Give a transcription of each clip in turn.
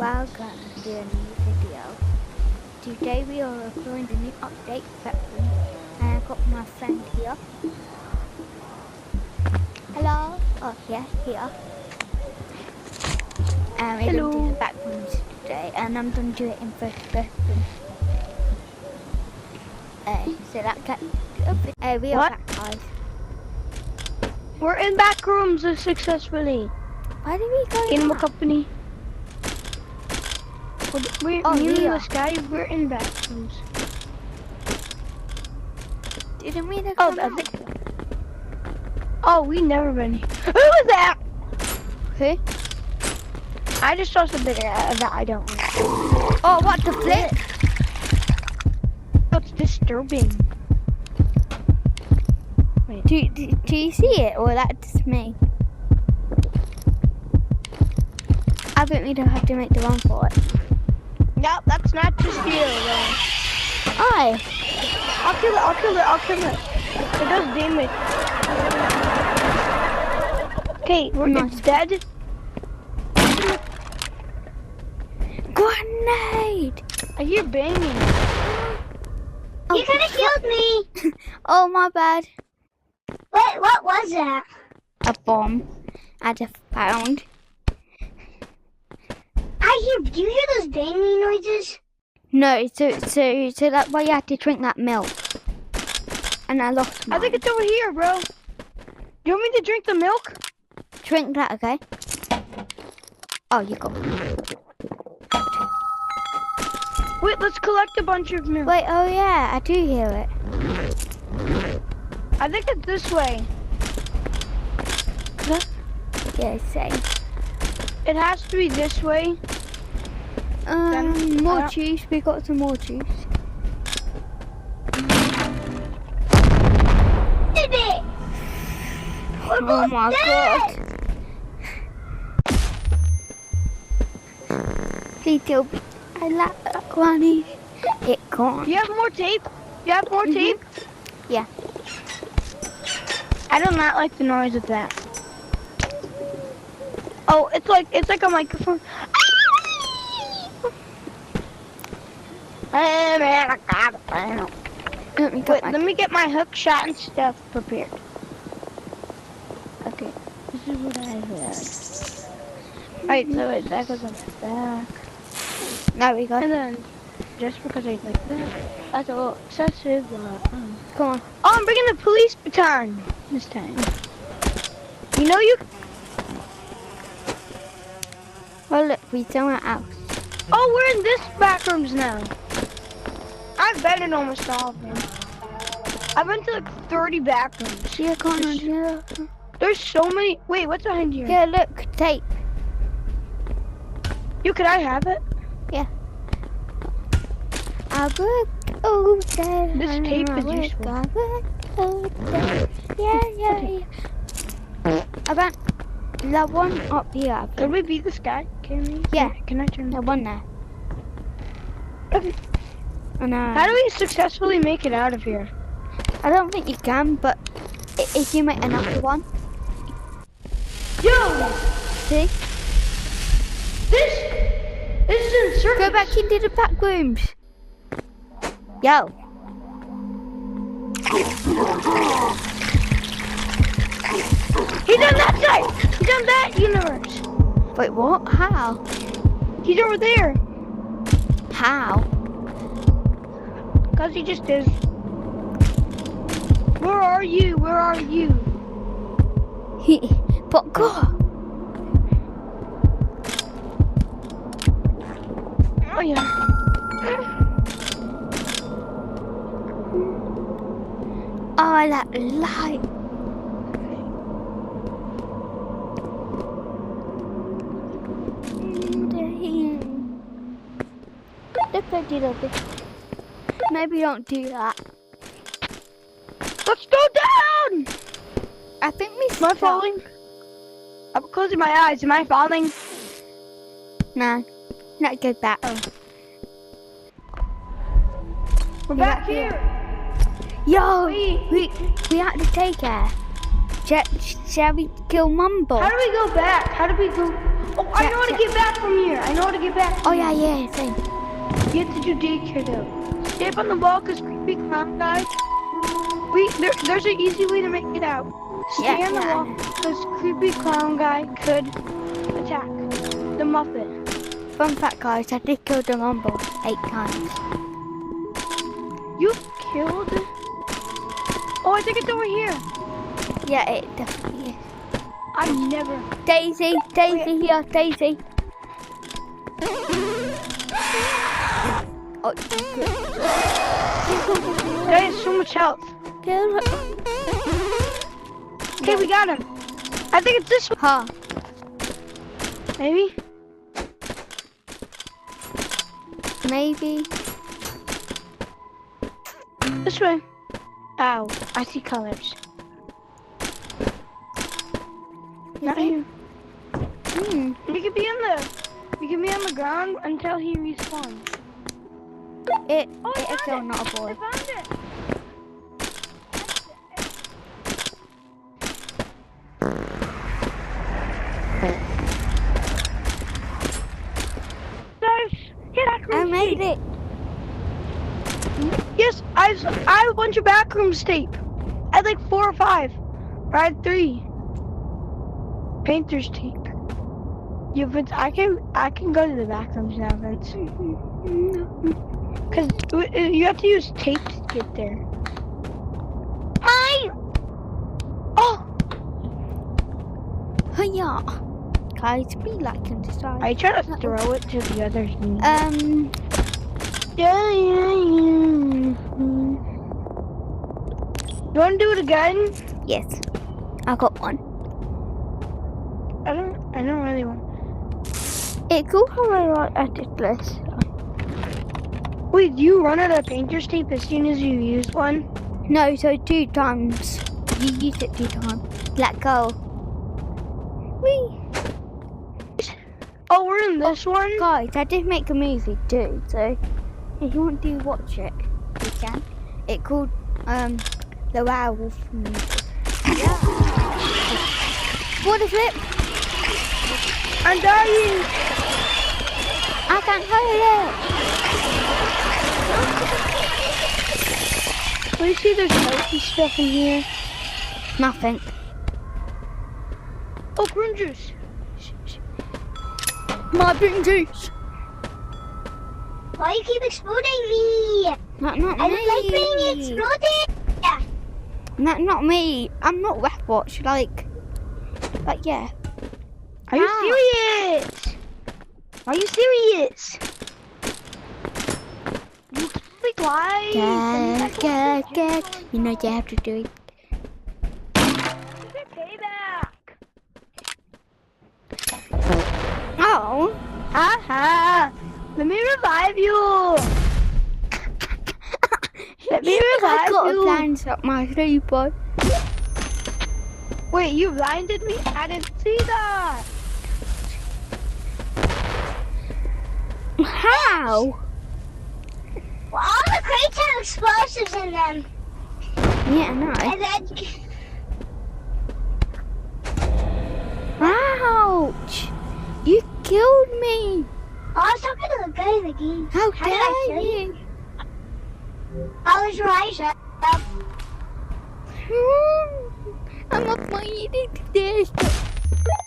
welcome to a new video. Today we are recording the new update backroom, and I've got my friend here. Hello. Oh yeah, here. And we're going to do the backrooms today, and I'm going to do it in first person. So that got we are back, guys. We're in backrooms successfully. Why did we go Animal Company. We're this guy. We're in backrooms. Didn't we? We never been here. Who was that? Who? I just saw something that I don't know. Oh, what the flip? That's disturbing. Wait. Do you see it, or that's just me? I think we don't have to make the run for it. Nope, that's not just you. Aye. I'll kill it. It does damage. Okay, it's dead. Grenade! I hear banging. You could have killed me. Oh, my bad. Wait, what was that? A bomb I just found. Do you hear those banging noises? No, so that's why you had to drink that milk. And I lost mine. I think it's over here, bro. You want me to drink the milk? Drink that, okay? Oh, you got it. Wait, let's collect a bunch of milk. Wait, oh yeah, I do hear it. I think it's this way. Yeah, same. It has to be this way. More juice. We got some more juice. Did it? Oh my god. Please tell me. I like that one. It gone. You have more tape? Tape? Yeah. I do not like the noise of that. Oh, it's like a microphone. Let me get my hook shot and stuff prepared. Okay, this is what I have. Alright, so that goes on the back. There we go. And then, just because I like that, that's a little excessive. Come on. Oh, I'm bringing the police baton this time. You know you... Oh look, we found our house. Oh, we're in this backrooms now. I've been in almost all of them. I've been to like 30 backrooms. See a corner here. There's so many. Wait, what's behind here? Yeah, look, tape. Could I have it? Yeah. I would go there. This tape is useful. I would go there. Yeah. I bet that one up here. Could we beat this guy? Can we? Yeah. Can I turn That one there. Okay. How do we successfully make it out of here? I don't think you can, but if you make another one. Yo! See? This is in circles. Go back into the back rooms. Yo. He's on that side. He's on that universe. Wait, what? How? He's over there. How? Cause he just is. Where are you? But go. Oh yeah. Oh, that light. Maybe don't do that. Let's go down! I think we Am I falling? I'm closing my eyes. Am I falling? No. Not go back. We're back here. Yo, we have to take her. Shall we kill Mumble? How do we go back? How do we go? Oh, I know how to get back from here. I know how to get back. Oh yeah, same. You have to do daycare though. Stay up on the wall because creepy clown guy. There's an easy way to make it out. Stay on the wall because creepy clown guy could attack the Muppet. Fun fact, guys, I did kill the Rumble 8 times. You killed? Oh, I think it's over here. Yeah, it definitely is. I never. Daisy here, Daisy. Oh, good. That has so much health. Kill her. Okay, we got him. I think it's this one. Huh. Maybe? Maybe. This way. Ow, I see colors. Not here. Hmm. You can be on the ground until he respawns. It's Oh, a girl, not a I boy. found it. Guys, get back I made it. Yes, I have a bunch of backrooms tape. I had like 4 or 5. Or I had 3. Painter's tape. Yeah, Vince, I can go to the backrooms now, Vince. Cause you have to use tape to get there. Mine. Oh, Hiya. Guys, be like and decide. I try to throw it to the other team. Yeah. You want to do it again? Yes. I got one. I don't really want. It's cool how I like edit this. Wait, do you run out of painter's tape as soon as you use one? No, so 2 times. You use it 2 times. Let go. Whee! Oh, we're in this one? Guys, I did make a movie too, so if you want to watch it, you can. It's called The Werewolf movie. Yeah. What a flip! I'm dying! I can't hold it! Do you see there's healthy stuff in here? Nothing. Oh, prune juice. My prune juice. Why you keep exploding me? Not I me. don't like being exploded. Not me. I'm not Watch. Like yeah. Are you serious? Are you serious? You totally lied. Get. You know you have to do it. Payback. Oh. Aha! Let me revive you. Let me I revive got a you. glance up my sleeper. Wait, you blinded me? I didn't see that. How? Well, all the crates have explosives in them. Yeah, I know. And then, Ouch! You killed me! I was talking to the guy in the game. How How did I dare kill you? I was right. I'm not fighting this.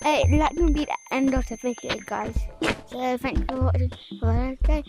Hey, that will be the end of the video, guys. So thanks for watching. Have a nice day.